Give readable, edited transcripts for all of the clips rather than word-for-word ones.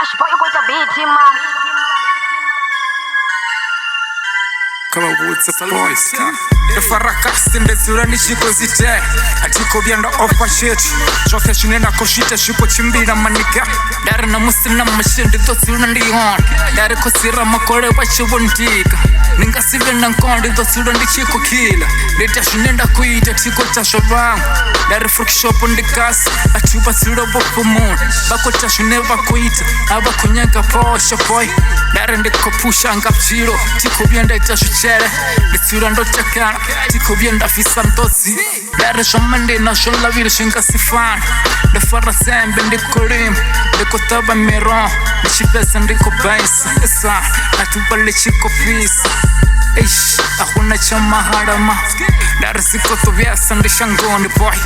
Cash boy with a beat him man. Come on, what's the voice? The fara kasinde zurani shiko zite atiko byanda offer shit chote shinena koshita shiko chimbira manika dare na musina mashindi to zurana ndi hon dare ko sira makole wa chibondika ninga sivena nkondi to zurana ndi chiko kila leta shinenda kuita chiko cha shabang dare fruit shop ndi kas atuba zuro bofumun bako cha shineva kuita aba kunyaka posha boy dare ndi kopusha ngapchiro tiko byanda itashuchere nditsura ndochakana tiko byanda fisantosi dare shomande na shola vile shinga sifana de fara sembe ndikolim ndikotaba mero ndishipesa ndiko baisa esa atubale chiko pisa ish ahuna chama harama dare siko to vyasa ndishangoni boy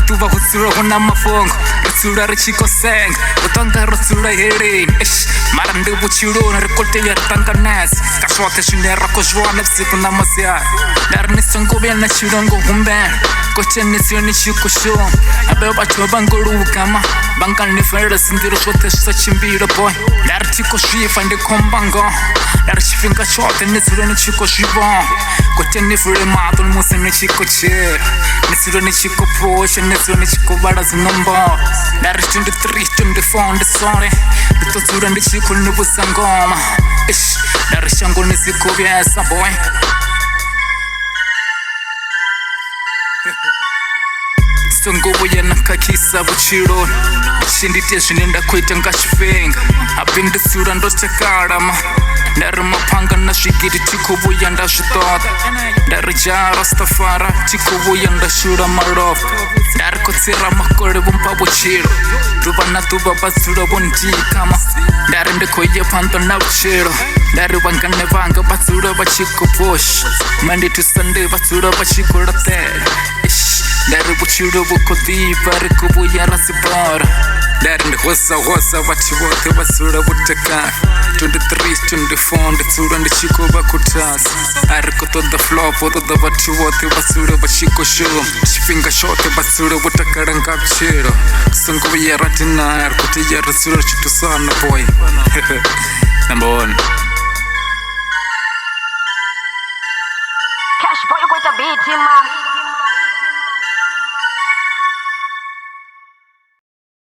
tuva hutsura huna mafongo rutsura richiko seng utanga rutsura herin ish mara ndi buchiro na rekolte ya tanga nas kashote shinera ko jwana tsiku na masya dar ni songo bya na chirongo humbe ko chenne sioni chiko sho abe bacho bangolu kama bangan ni fere sindiro shote sa chimbira boy dar chiko shifa ndi kombango dar chifinga shote ni sironi chiko shiva ko chenne fere matul musene chiko che ni sironi chiko posha nesone chiko bada zinombo dari 23 24 ndisone nditotsura ndichiko nubusangoma ish dari shango nisiko byasa boy songo boya nakakisa buchiro shindite shinenda kwita ngashifenga apindisura ndochakarama dari mapanga na shigiri tikubuya ndashitota dari jara stafara tikubuya ndashura marof dari kotsira makore bumpa buchiro tuba na tuba basura bontikama dari ndikoye panta na buchiro dari bangane banga basura bachiko push Monday to Sunday basura bachiko rate dari buchiro bukoti pare kubuya rasipara dari ndikosa bachibote basura butaka 23 24 nditsura ndichiko bakutasa ariko to the floor poto the bachibote basura bachiko show chifinga shot basura butakara ngapchiro songo ya ratina ariko tiya rasura chitusana boy number 1 Cash boy with a beat him man.